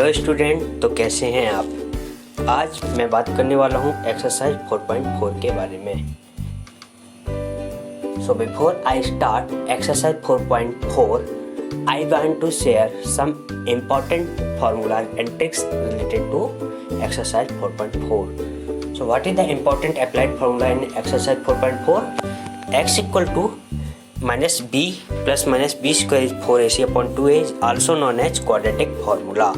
Hello student, तो कैसे हैं आप। आज मैं बात करने वाला हूं एक्सरसाइज 4.4 के बारे में। So before I start exercise 4.4 I want to share some important formulas and tricks related to exercise 4.4. So what is the important applied formula in exercise 4.4? X equal to minus b plus minus b square is 4ac upon 2a is also known as quadratic formula.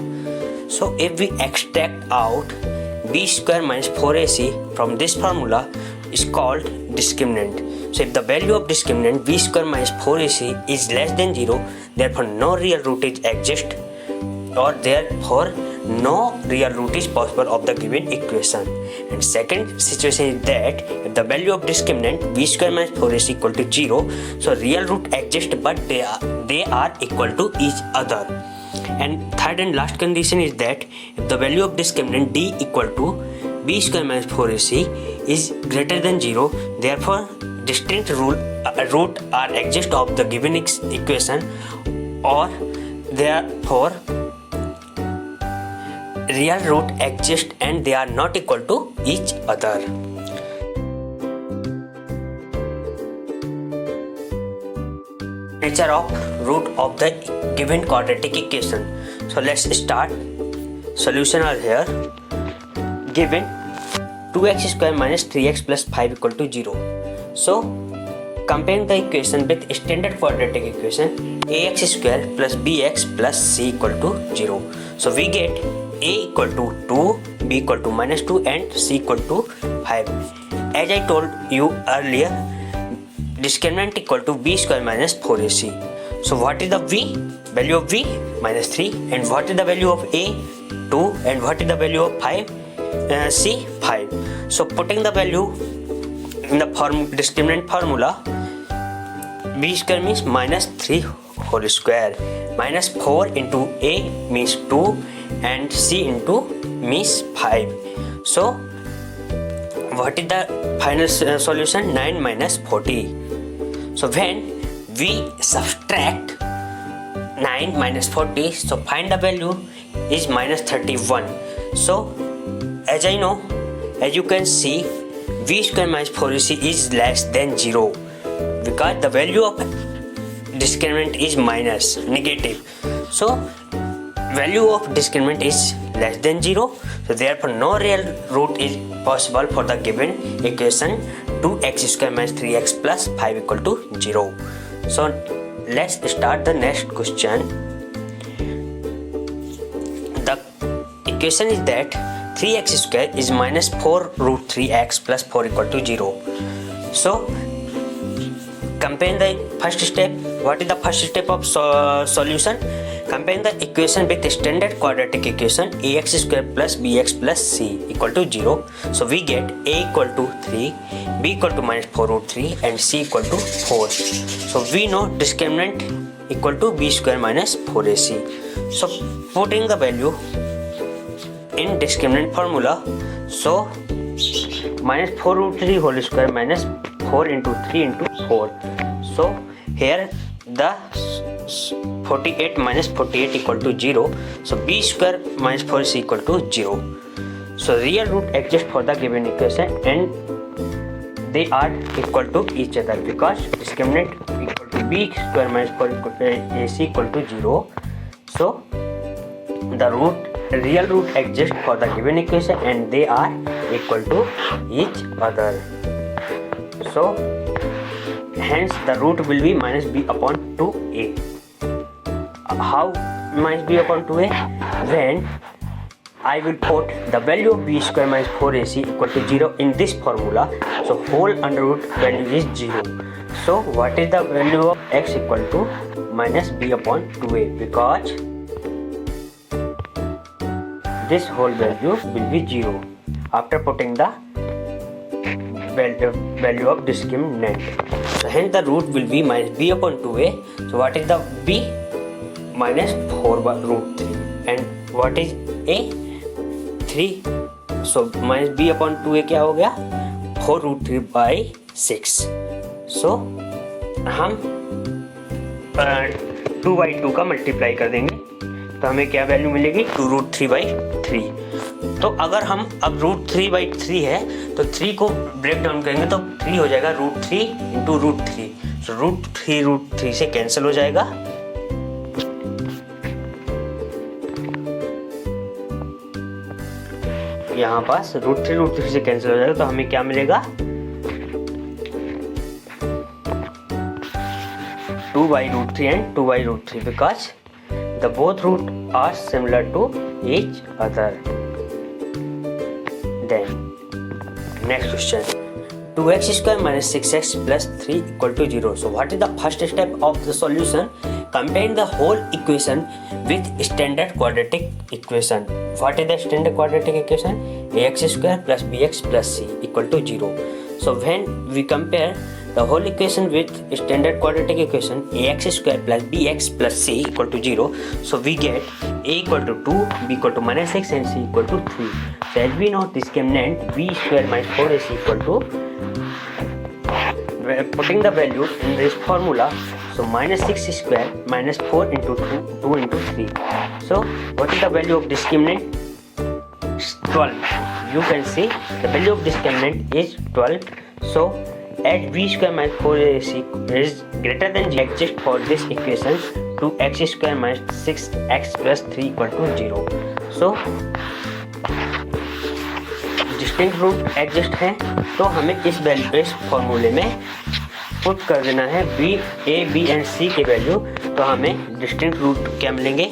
So if we extract out b square minus 4ac from this formula is called discriminant. So if the value of discriminant b square minus 4ac is less than 0, therefore no real root is exist, or therefore no real root is possible of the given equation. And second situation is that if the value of discriminant b square minus 4ac equal to 0, so real root exist but they are equal to each other. And third and last condition is that if the value of discriminant d equal to b square minus 4ac is greater than 0, therefore distinct root are exist of the given equation, or therefore real root exist and they are not equal to each other. Nature of root of the given quadratic equation. So let's start. Solution are here. Given 2x square minus 3x plus 5 equal to 0. So comparing the equation with standard quadratic equation, ax square plus bx plus c equal to 0. So we get a equal to 2, b equal to minus 2 and c equal to 5. As I told you earlier, discriminant equal to b square minus 4ac. So what is the v? Value of v? Minus 3. And what is the value of a? 2. And what is the value of 5? C? 5. So putting the value in the discriminant formula, b square means minus 3 whole square, minus 4 into a means 2 and c into means 5. So what is the final solution? 9 minus 40. So when we subtract 9 minus 40, so find the value is minus 31. So as I know, as you can see, v square minus 4ac is less than 0 because the value of discriminant is minus negative. So value of discriminant is less than 0, so therefore no real root is possible for the given equation 2x square minus 3x plus 5 equal to 0. So let's start the next question. The equation is that 3x square is minus 4 root 3x plus 4 equal to 0. So compare the first step. What is the first step of solution? Compare the equation with standard quadratic equation ax square plus bx plus c equal to 0. So we get a equal to 3, b equal to minus 4 root 3 and c equal to 4. So we know discriminant equal to b square minus 4ac. So putting the value in discriminant formula, so minus 4 root 3 whole square minus 4 into 3 into 4. So here the 48 minus 48 equal to 0. So b square minus 4c equal to 0. So real root exists for the given equation and they are equal to each other because discriminant equal to b square minus 4 equal to ac equal to 0. So the real root exists for the given equation and they are equal to each other. So hence the root will be minus b upon 2a. How minus b upon 2a? When I will put the value of b square minus 4ac equal to 0 in this formula, so whole under root value is 0. So what is the value of x equal to minus b upon 2a, because this whole value will be 0 after putting the value of discriminant. So hence the root will be minus b upon 2a. So what is the b? Minus 4 by root 3. And what is a? 3. So minus b upon 2a क्या हो गया? 4 root 3 by 6. So हम 2 by 2 का multiply कर देंगे तो हमें क्या वैल्यू मिलेगी 2√3/3। तो अगर हम अब √3/3 है तो 3 को ब्रेक डाउन करेंगे तो 3 हो जाएगा √3 इंटू √3। तो √3 से कैंसिल हो जाएगा, यहाँ पास √3 से कैंसिल हो जाएगा तो हमें क्या मिलेगा 2/√3 and 2/√3 because the both root are similar to each other. Then next question, 2x square minus 6x plus 3 equal to 0. So what is the first step of the solution? Compare the whole equation with standard quadratic equation. What is the standard quadratic equation? ax square plus bx plus c equal to 0. So when we compare the whole equation with standard quadratic equation ax square plus bx plus c equal to 0, so we get a equal to 2, b equal to -6 and c equal to 3. So as we know, discriminant b square minus 4ac equal to, putting the value in this formula, so -6 square minus 4 into 2 into 3. So what is the value of discriminant? 12. You can see the value of discriminant is 12. So at b square minus 4ac is greater than 0, adjust for this equation to x square minus 6x plus 3 equal to 0. So distinct root exist है तो हमें इस value इस फॉर्मूले में put कर देना है b, a, b and c के वैल्यू। तो हमें डिस्टिंक्ट रूट क्या मिलेंगे,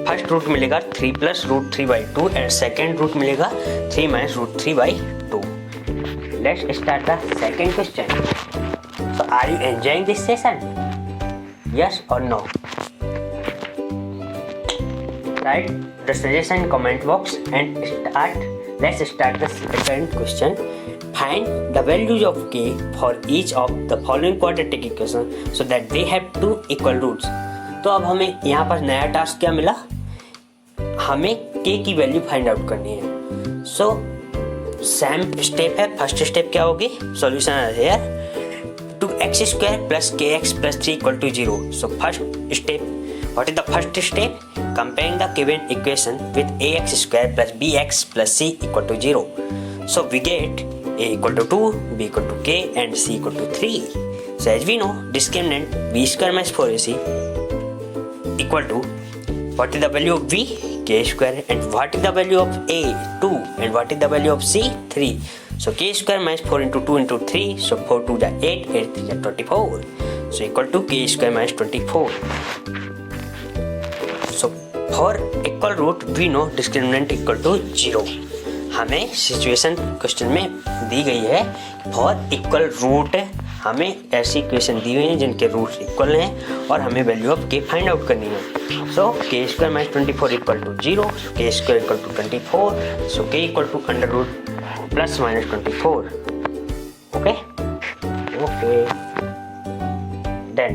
फर्स्ट रूट मिलेगा 3 plus √3/2 एंड सेकेंड रूट मिलेगा 3 minus √3/2। Let's start the second question. So are you enjoying this session? Yes or no? Write the suggestion in comment box and let's start the second question. Find the values of k for each of the following quadratic equations so that they have two equal roots. तो अब हमें यहाँ पर नया task क्या मिला, हमें k की वैल्यू फाइंड आउट करनी है। सो सेम स्टेप है, फर्स्ट स्टेप क्या होगी, solution here 2x square plus kx plus 3 equal to 0. So first step, what is the first step? Comparing the given equation with ax square plus bx plus c equal to 0. So we get a equal to 2, b equal to k and c equal to 3. So as we know, discriminant b square minus 4ac equal to, what is the value of b? K square. And what is the value of a? 2. And what is the value of c? 3. So k square minus 4 into 2 into 3. So 4 2 is 8, 8 3 is 24. So equal to k square minus 24. So for equal root we know discriminant equal to 0. हमें situation question में दी गई है for equal root, हमें ऐसी equation दी हुई है जिनके roots equal हैं और हमें वैल्यू ऑफ के फाइंड आउट करनी है। सो के स्क्वायर माइनस 24 इक्वल टू 0, के square equal to 24, so k equal to under root plus minus 24। Okay okay, then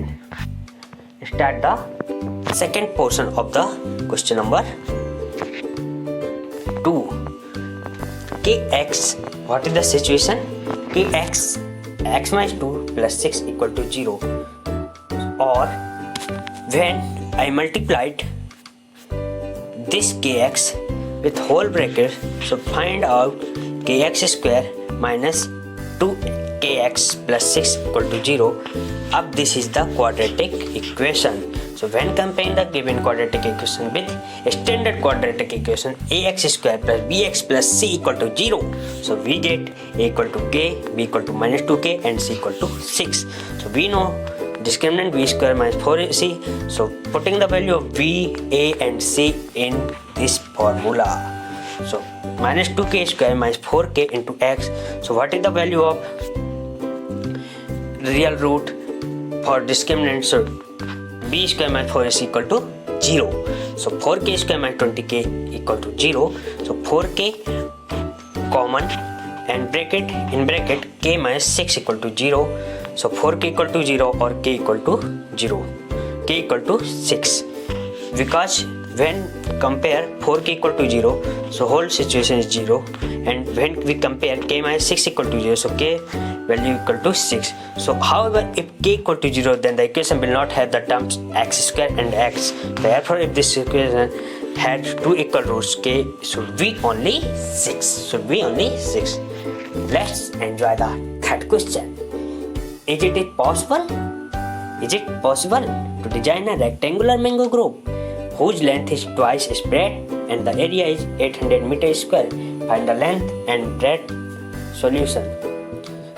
start the second portion of the question number 2. kx, what is the situation? kx x minus 2 plus 6 equal to 0, or when I multiplied this kx with whole bracket, so find out kx square minus 2kx plus 6 equal to 0. Up this is the quadratic equation. So when comparing the given quadratic equation with standard quadratic equation ax square plus bx plus c equal to 0, so we get a equal to k, b equal to minus 2k and c equal to 6. So we know discriminant b square minus 4ac, so putting the value of b, a and c in this formula, so minus 2k square minus 4k into x. So what is the value of real root for discriminant? So b square minus 4ac equal to 0. So 4k square minus 20k equal to 0. So 4k common and in bracket k minus 6 equal to 0. So 4k equal to 0 or k equal to 0. K equal to 6. Because when compare 4k equal to 0, so whole situation is 0. And when we compare k minus 6 equal to 0, so k value equal to 6. So however, if k equal to 0, then the equation will not have the terms x square and x. Therefore, if this equation has two equal roots k should be only 6. Let's enjoy the third question. Is it possible to design a rectangular mango grove whose length is twice its breadth and the area is 800 meters square? Find the length and breadth. Solution.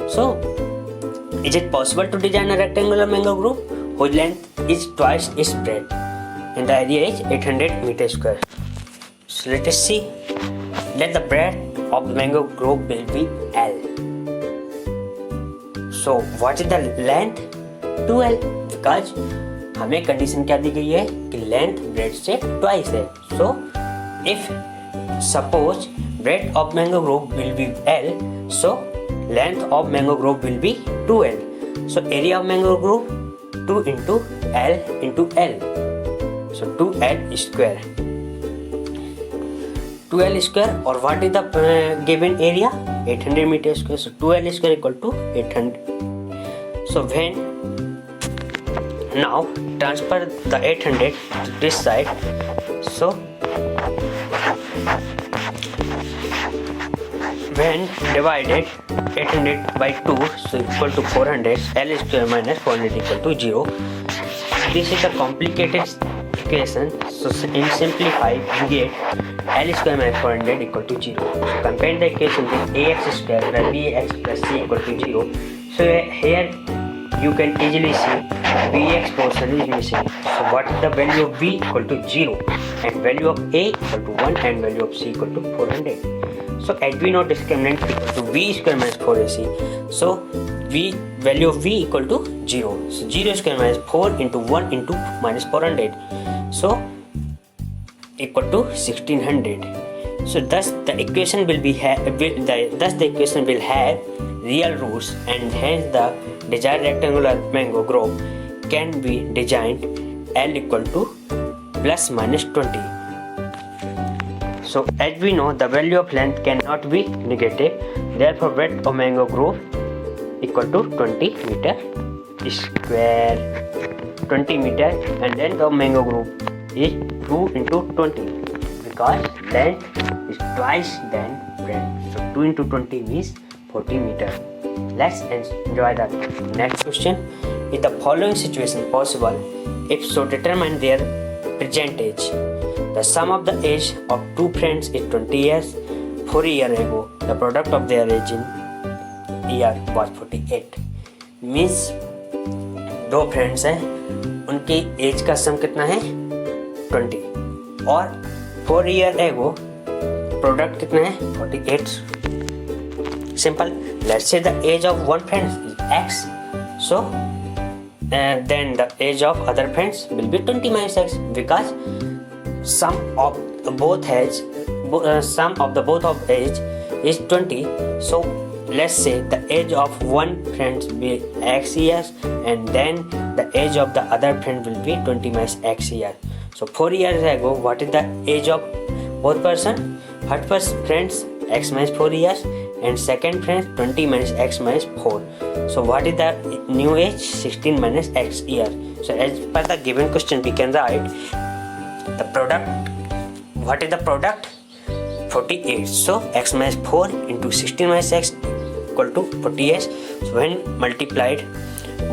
So, is it possible to design a rectangular mango grove whose length is twice its breadth and the area is 800 meters square? So let us see. Let the breadth of the mango grove will be L. So what is the length? 2L. Because हमें condition क्या दी गई है कि length bread से twice है. So if suppose breadth of mango grove will be L, so length of mango grove will be 2L. So area of mango grove 2 into L into L. So 2L square. 2L square, or what is the given area? 800 meters square. So 2L square equal to 800. So when now transfer the 800 to this side. So when divided 800 by 2, so equal to 400, L square minus 400 equal to 0. This is a complicated equation. So in simplify, we get L square minus 400 equal to 0. So compare the equation with ax square plus bx plus c equal to 0. So here you can easily see bx portion is missing. So what is the value of b equal to 0 and value of a equal to 1 and value of c equal to 400. So as we know, discriminant equal to v square minus 4ac. So value of v equal to 0. So 0 square minus 4 into 1 into minus 400. So equal to 1600. So thus the equation will have real roots, and hence the desired rectangular mango grove can be designed L equal to plus minus 20. So as we know, the value of length cannot be negative, therefore breadth of mango grove equal to 20 meter square. 20 meter, and length of mango grove is 2 into 20 because length is twice than breadth. So 2 into 20 means 40 meter. Let's enjoy the next question. Is the following situation possible? If so, determine their present age. The sum of the age of two friends is 20 years. 4 years ago, the product of their age in year was 48. Means दो friends हैं, उनकी as का सम कितना है 20, और 4 years ago product कितना है 48. Simple. Let's say the age of one friend is x, so then the age of other friends will be 20 minus x because sum of both age is 20. So let's say the age of one friend will be x years, and then the age of the other friend will be 20 minus x years. So 4 years ago, what is the age of both person? First friends x minus 4 years, and second friend 20 minus x minus 4. So what is the new age? 16 minus x year. So as per the given question, we can write the product. What is the product? 48. So x minus 4 into 16 minus x equal to 48. So when multiplied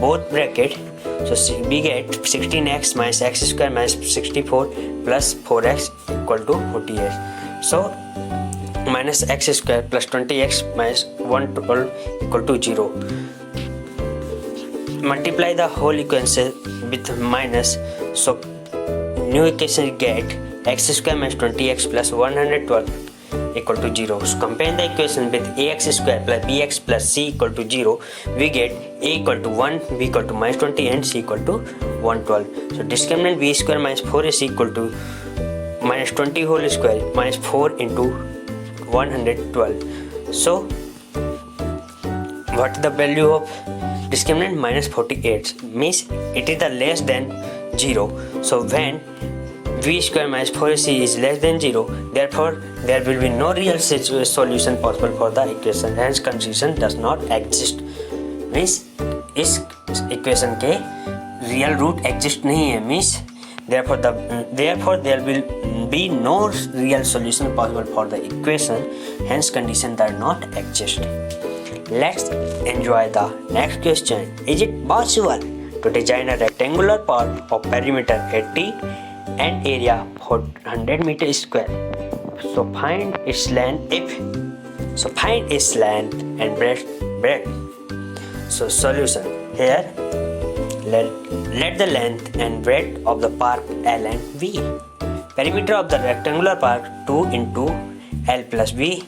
both bracket, so we get 16x minus x square minus 64 plus 4x equal to 48. So minus x square plus 20x minus 112 equal to 0. Multiply the whole equation with minus. So new equation get x square minus 20x plus 112 equal to 0. So compare the equation with ax square plus bx plus c equal to 0. We get a equal to 1, b equal to minus 20 and c equal to 112. So discriminant v square minus 4ac equal to minus 20 whole square minus 4 into 112. So what is the value of discriminant? Minus 48 means it is the less than 0. So when v square minus 4ac is less than 0, therefore there will be no real solution possible for the equation, hence confusion does not exist. Means इस equation के real root exist नहीं है, means Therefore there will be no real solution possible for the equation, hence conditions are not exist. Let's enjoy the next question. Is it possible to design a rectangular part of perimeter 80 and area 400 meters square? So find its length and breadth. So solution here, let the length and breadth of the part L and V. Perimeter of the rectangular part 2 into L plus V.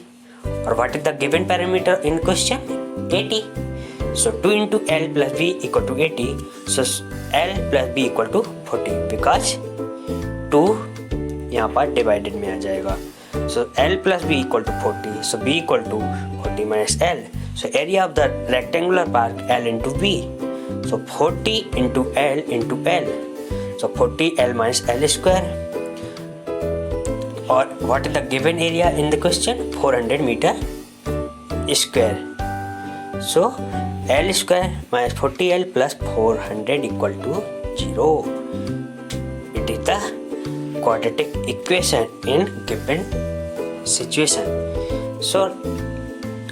Or what is the given parameter in question? 80. So 2 into L plus V equal to 80. So L plus B equal to 40 because 2 यहाँ पर divided में आ जाएगा. So L plus B equal to 40. So B equal to 40 minus L. So area of the rectangular part L into V. So 40 into L into L. So 40 L minus L square. Or what is the given area in the question? 400 meter square. So L square minus 40L plus 400 equal to 0. It is the quadratic equation in given situation. So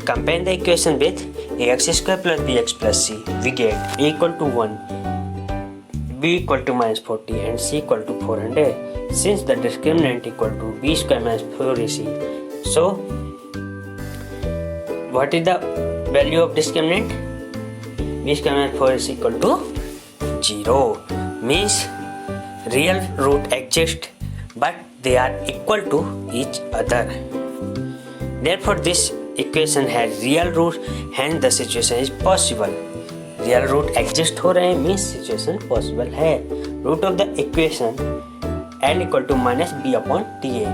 compare the equation with ax square plus bx plus c. We get a equal to 1, b equal to minus 40 and c equal to 400. Since the discriminant equal to b square minus 4ac, so what is the value of discriminant? B square minus 4ac equal to 0. Means real root exist but they are equal to each other. Therefore this equation has real root, hence the situation is possible. Real root exist हो रहे हैं means situation possible है. Root of the equation L equal to minus b upon 2a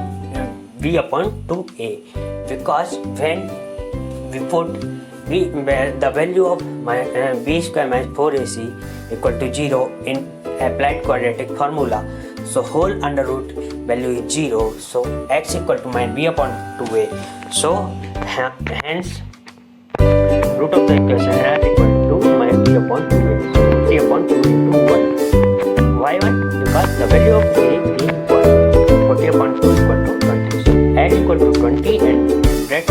because when we put the value of b square minus 4ac equal to 0 in applied quadratic formula, so whole under root value is 0, so x equal to minus b upon 2a. So hence root of the equation x equal to minus b upon 2a. So 3 upon 2 into 1. Why 1? Because the value of a is 1. 40 upon 2 equal to 20. So L equal to 20 and breadth